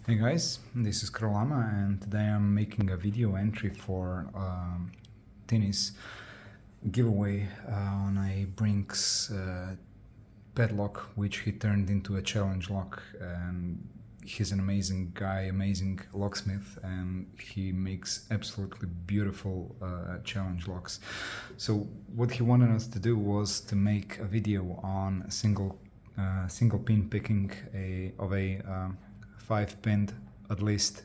Hey guys, this is Krolama and today I'm making a video entry for Tinnie's giveaway on a Brinks padlock, which he turned into a challenge lock. And he's an amazing guy, amazing locksmith, and he makes absolutely beautiful challenge locks. So what he wanted us to do was to make a video on single pin picking of a 5-pinned at least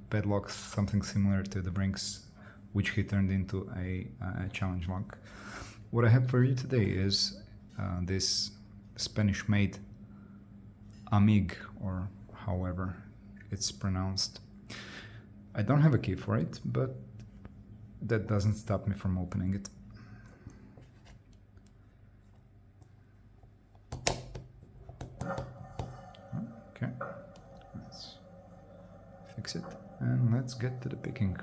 padlock, something similar to the Brinks, which he turned into a challenge lock. What I have for you today is this Spanish-made Amig, or however it's pronounced. I don't have a key for it, but that doesn't stop me from opening it. Okay. Let's fix it and let's get to the picking.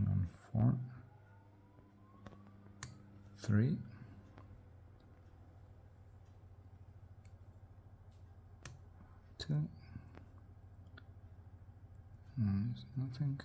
On 4, 3, 2, there's nothing.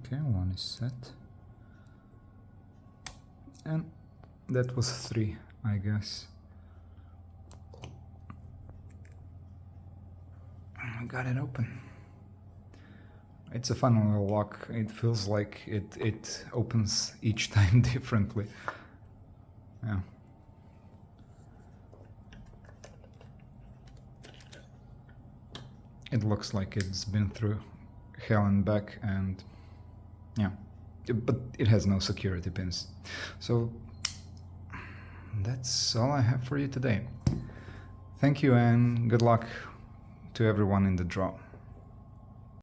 Okay, one is set, and that was 3, I guess. I got it open. It's a fun little lock. It feels like it opens each time differently. Yeah. It looks like it's been through hell and back, and yeah, but it has no security pins. So that's all I have for you today. Thank you and good luck to everyone in the draw.